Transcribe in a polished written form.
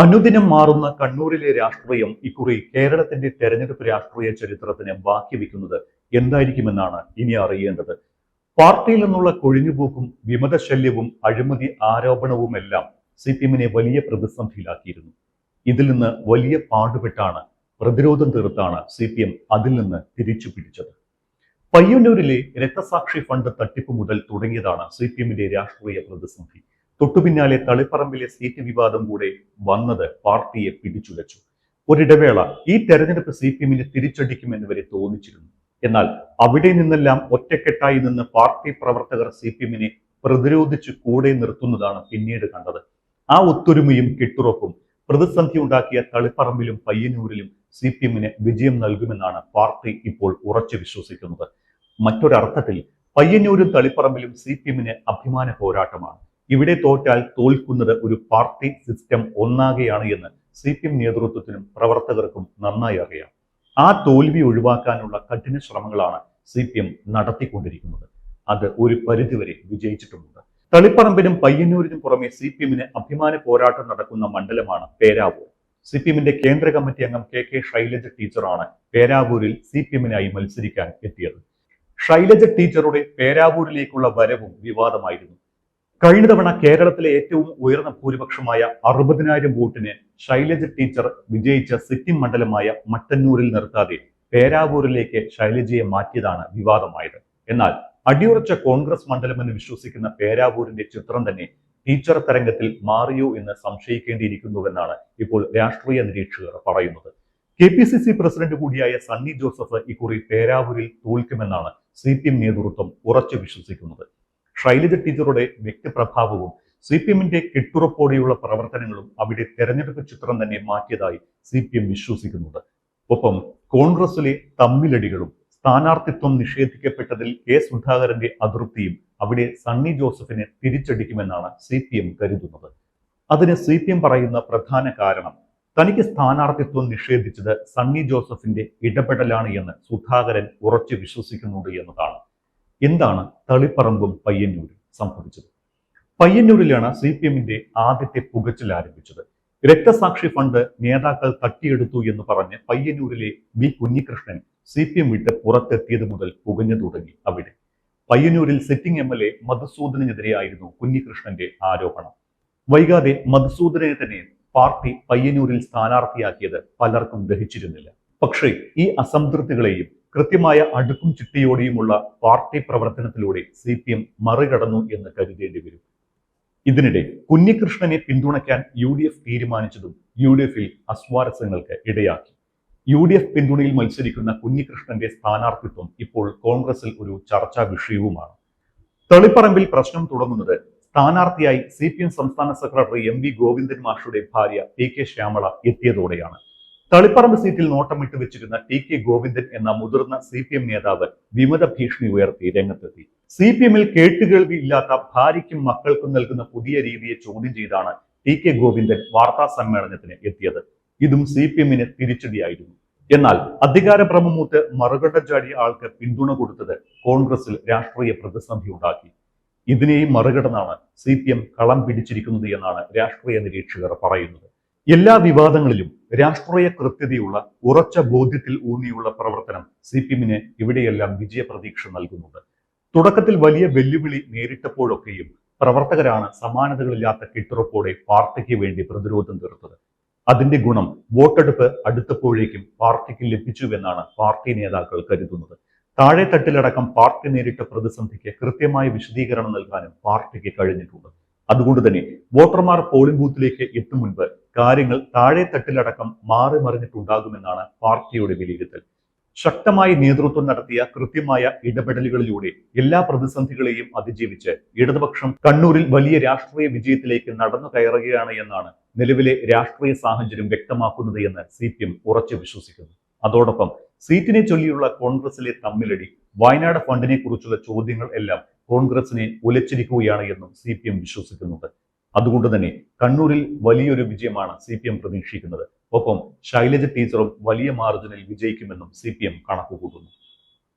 അനുദിനം മാറുന്ന കണ്ണൂരിലെ രാഷ്ട്രീയം ഇക്കുറി കേരളത്തിന്റെ തെരഞ്ഞെടുപ്പ് രാഷ്ട്രീയ ചരിത്രത്തിന് ബാക്കി വെക്കുന്നത് എന്തായിരിക്കുമെന്നാണ് ഇനി അറിയേണ്ടത്. പാർട്ടിയിൽ നിന്നുള്ള കൊഴിഞ്ഞുപോക്കും വിമതശല്യവും അഴിമതി ആരോപണവുമെല്ലാം സിപിഎമ്മിനെ വലിയ പ്രതിസന്ധിയിലാക്കിയിരുന്നു. ഇതിൽ നിന്ന് വലിയ പാടുപെട്ടാണ്, പ്രതിരോധം തീർത്താണ് സിപിഎം അതിൽ നിന്ന് തിരിച്ചു പിടിച്ചത്. പയ്യന്നൂരിലെ രക്തസാക്ഷി ഫണ്ട് തട്ടിപ്പ് മുതൽ തുടങ്ങിയതാണ് സിപിഎമ്മിന്റെ രാഷ്ട്രീയ പ്രതിസന്ധി. തൊട്ടുപിന്നാലെ തളിപ്പറമ്പിലെ സീറ്റ് വിവാദം കൂടെ വന്നത് പാർട്ടിയെ പിടിച്ചുലച്ചു. ഒരിടവേള ഈ തെരഞ്ഞെടുപ്പ് സിപിഎമ്മിന് തിരിച്ചടിക്കുമെന്ന് വരെ തോന്നിച്ചിരുന്നു. എന്നാൽ അവിടെ നിന്നെല്ലാം ഒറ്റക്കെട്ടായി നിന്ന് പാർട്ടി പ്രവർത്തകർ സിപിഎമ്മിനെ പ്രതിരോധിച്ച് കൂടെ നിർത്തുന്നതാണ് പിന്നീട് കണ്ടത്. ആ ഒത്തൊരുമയും കെട്ടുറപ്പും പ്രതിസന്ധി ഉണ്ടാക്കിയ തളിപ്പറമ്പിലും പയ്യന്നൂരിലും സിപിഎമ്മിന് വിജയം നൽകുമെന്നാണ് പാർട്ടി ഇപ്പോൾ ഉറച്ചു വിശ്വസിക്കുന്നത്. മറ്റൊരർത്ഥത്തിൽ പയ്യന്നൂരും തളിപ്പറമ്പിലും സിപിഎമ്മിന് അഭിമാന പോരാട്ടമാണ്. ഇവിടെ തോറ്റാൽ തോൽക്കുന്നത് ഒരു പാർട്ടി സിസ്റ്റം ഒന്നാകെയാണ് എന്ന് സിപിഎം നേതൃത്വത്തിനും പ്രവർത്തകർക്കും നന്നായി അറിയാം. ആ തോൽവി ഒഴിവാക്കാനുള്ള കഠിന ശ്രമങ്ങളാണ് സിപിഎം നടത്തിക്കൊണ്ടിരിക്കുന്നത്. അത് ഒരു പരിധിവരെ വിജയിച്ചിട്ടുമുണ്ട്. തളിപ്പറമ്പിനും പയ്യന്നൂരിനും പുറമെ സിപിഎമ്മിന് അഭിമാന പോരാട്ടം നടക്കുന്ന മണ്ഡലമാണ് പേരാവൂർ. സിപിഎമ്മിന്റെ കേന്ദ്ര കമ്മിറ്റി അംഗം കെ ശൈലജ ടീച്ചറാണ് പേരാവൂരിൽ സിപിഎമ്മിനായി മത്സരിക്കാൻ എത്തിയത്. ശൈലജ ടീച്ചറുടെ പേരാവൂരിലേക്കുള്ള വരവും വിവാദമായിരുന്നു. കഴിഞ്ഞ തവണ കേരളത്തിലെ ഏറ്റവും ഉയർന്ന ഭൂരിപക്ഷമായ 60,000 വോട്ടിന് ശൈലജ ടീച്ചർ വിജയിച്ച സിറ്റിംഗ് മണ്ഡലമായ മട്ടന്നൂരിൽ നിർത്താതെ പേരാവൂരിലേക്ക് ശൈലജയെ മാറ്റിയതാണ് വിവാദമായത്. എന്നാൽ അടിയുറച്ച കോൺഗ്രസ് മണ്ഡലമെന്ന് വിശ്വസിക്കുന്ന പേരാവൂരിന്റെ ചിത്രം തന്നെ ടീച്ചർ തരംഗത്തിൽ മാറിയോ എന്ന് സംശയിക്കേണ്ടിയിരിക്കുന്നുവെന്നാണ് ഇപ്പോൾ രാഷ്ട്രീയ നിരീക്ഷകർ പറയുന്നത്. കെപിസിസി പ്രസിഡന്റ് കൂടിയായ സണ്ണി ജോസഫ് ഇക്കുറി പേരാവൂരിൽ തോൽക്കുമെന്നാണ് സിപിഎം നേതൃത്വം ഉറച്ചു വിശ്വസിക്കുന്നത്. ശൈലജ ടീച്ചറുടെ വ്യക്തിപ്രഭാവവും സിപിഎമ്മിന്റെ കെട്ടുറപ്പോടെയുള്ള പ്രവർത്തനങ്ങളും അവിടെ തെരഞ്ഞെടുപ്പ് ചിത്രം തന്നെ മാറ്റിയതായി സിപിഎം വിശ്വസിക്കുന്നുണ്ട്. ഒപ്പം കോൺഗ്രസിലെ തമ്മിലടികളും സ്ഥാനാർത്ഥിത്വം നിഷേധിക്കപ്പെട്ടതിൽ കെ സുധാകരന്റെ അതൃപ്തിയും അവിടെ സണ്ണി ജോസഫിനെ തിരിച്ചടിക്കുമെന്നാണ് സിപിഎം കരുതുന്നത്. അതിന് സിപിഎം പറയുന്ന പ്രധാന കാരണം തനിക്ക് സ്ഥാനാർത്ഥിത്വം നിഷേധിച്ചത് സണ്ണി ജോസഫിന്റെ ഇടപെടലാണ് എന്ന് സുധാകരൻ ഉറച്ചു വിശ്വസിക്കുന്നുണ്ട് എന്നതാണ്. എന്താണ് തളിപ്പറമ്പും പയ്യന്നൂരും സംഭവിച്ചത്? പയ്യന്നൂരിലാണ് സിപിഎമ്മിന്റെ ആദ്യത്തെ പുകച്ചിൽ ആരംഭിച്ചത്. രക്തസാക്ഷി ഫണ്ട് നേതാക്കൾ തട്ടിയെടുത്തു എന്ന് പറഞ്ഞ് പയ്യന്നൂരിലെ വി കുഞ്ഞികൃഷ്ണൻ സിപിഎം വിട്ട് പുറത്തെത്തിയത് മുതൽ പുകഞ്ഞു തുടങ്ങി. അവിടെ പയ്യന്നൂരിൽ സിറ്റിംഗ് എംഎൽഎ മധുസൂദനെതിരെയായിരുന്നു കുഞ്ഞികൃഷ്ണന്റെ ആരോപണം. വൈകാതെ മധുസൂദനെ തന്നെ പാർട്ടി പയ്യന്നൂരിൽ സ്ഥാനാർത്ഥിയാക്കിയത് പലർക്കും ദഹിച്ചിരുന്നില്ല. പക്ഷേ ഈ അസംതൃപ്തികളെയും കൃത്യമായ അടുക്കും ചിട്ടയോടെയുമുള്ള പാർട്ടി പ്രവർത്തനത്തിലൂടെ സിപിഎം മറികടന്നു എന്ന് കരുതേണ്ടി വരും. ഇതിനിടെ കുഞ്ഞികൃഷ്ണനെ പിന്തുണയ്ക്കാൻ UDF തീരുമാനിച്ചതും UDFിൽ അസ്വാരസ്യങ്ങൾക്ക് ഇടയാക്കി. UDF പിന്തുണയിൽ മത്സരിക്കുന്ന കുഞ്ഞികൃഷ്ണന്റെ സ്ഥാനാർത്ഥിത്വം ഇപ്പോൾ കോൺഗ്രസിൽ ഒരു ചർച്ചാ വിഷയവുമാണ്. തളിപ്പറമ്പിൽ പ്രശ്നം തുടങ്ങുന്നത് സ്ഥാനാർത്ഥിയായി സിപിഎം സംസ്ഥാന സെക്രട്ടറി MV ഗോവിന്ദൻ മാഷുടെ ഭാര്യ TK ശ്യാമള എത്തിയതോടെയാണ്. തളിപ്പറമ്പ് സീറ്റിൽ നോട്ടമിട്ട് വെച്ചിരുന്ന TK ഗോവിന്ദൻ എന്ന മുതിർന്ന സിപിഎം നേതാവ് വിമത ഭീഷണി ഉയർത്തി രംഗത്തെത്തി. സിപിഎമ്മിൽ കേട്ടുകേൾവി ഇല്ലാത്ത ഭാര്യയ്ക്കും മക്കൾക്കും നൽകുന്ന പുതിയ രീതിയെ ചോദ്യം ചെയ്താണ് TK ഗോവിന്ദൻ വാർത്താ സമ്മേളനത്തിന് എത്തിയത്. ഇതും സിപിഎമ്മിന് തിരിച്ചടിയായിരുന്നു. എന്നാൽ അധികാരഭ്രമമൂത്ത് മറുകണ്ഠം ചാടിയ ആൾക്ക് പിന്തുണ കൊടുത്തത് കോൺഗ്രസിൽ രാഷ്ട്രീയ പ്രതിസന്ധി ഉണ്ടാക്കി. ഇതിനെയും മറികടന്നാണ് സിപിഎം കളം പിടിച്ചിരിക്കുന്നത് എന്നാണ് രാഷ്ട്രീയ നിരീക്ഷകർ പറയുന്നത്. എല്ലാ വിവാദങ്ങളിലും രാഷ്ട്രീയ കൃത്യതയുള്ള ഉറച്ച ബോധ്യത്തിൽ ഊന്നിയുള്ള പ്രവർത്തനം സിപിഎമ്മിന് ഇവിടെയെല്ലാം വിജയപ്രതീക്ഷ നൽകുന്നുണ്ട്. തുടക്കത്തിൽ വലിയ വെല്ലുവിളി നേരിട്ടപ്പോഴൊക്കെയും പ്രവർത്തകരാണ് സമാനതകളില്ലാത്ത കെട്ടുറപ്പോടെ പാർട്ടിക്ക് വേണ്ടി പ്രതിരോധം തീർത്തത്. അതിന്റെ ഗുണം വോട്ടെടുപ്പ് അടുത്തപ്പോഴേക്കും പാർട്ടിക്ക് ലഭിച്ചുവെന്നാണ് പാർട്ടി നേതാക്കൾ കരുതുന്നത്. താഴെ തട്ടിലടക്കം പാർട്ടി നേരിട്ട പ്രതിസന്ധിക്ക് കൃത്യമായ വിശദീകരണം നൽകാനും പാർട്ടിക്ക് കഴിഞ്ഞിട്ടുണ്ട്. അതുകൊണ്ട് തന്നെ വോട്ടർമാർ പോളിംഗ് ബൂത്തിലേക്ക് എത്തും മുൻപ് കാര്യങ്ങൾ താഴെ തട്ടിലടക്കം മാറി മറിഞ്ഞിട്ടുണ്ടാകുമെന്നാണ് പാർട്ടിയുടെ വിലയിരുത്തൽ. ശക്തമായ നേതൃത്വം നടത്തിയ കൃത്യമായ ഇടപെടലുകളിലൂടെ എല്ലാ പ്രതിസന്ധികളെയും അതിജീവിച്ച് ഇടതുപക്ഷം കണ്ണൂരിൽ വലിയ രാഷ്ട്രീയ വിജയത്തിലേക്ക് നടന്നു കയറുകയാണ് എന്നാണ് നിലവിലെ രാഷ്ട്രീയ സാഹചര്യം വ്യക്തമാക്കുന്നത് എന്ന് സിപിഎം ഉറച്ചു വിശ്വസിക്കുന്നു. അതോടൊപ്പം സീറ്റിനെ ചൊല്ലിയുള്ള കോൺഗ്രസിലെ തമ്മിലടി, വയനാട് ഫണ്ടിനെ കുറിച്ചുള്ള ചോദ്യങ്ങൾ എല്ലാം കോൺഗ്രസിനെ ഉലച്ചിരിക്കുകയാണ് എന്നും സിപിഎം വിശ്വസിക്കുന്നുണ്ട്. അതുകൊണ്ട് തന്നെ കണ്ണൂരിൽ വലിയൊരു വിജയമാണ് സിപിഎം പ്രതീക്ഷിക്കുന്നത്. ഒപ്പം ശൈലജ ടീച്ചറും വലിയ മാർജിനിൽ വിജയിക്കുമെന്നും സിപിഎം കണക്കുകൂട്ടുന്നു.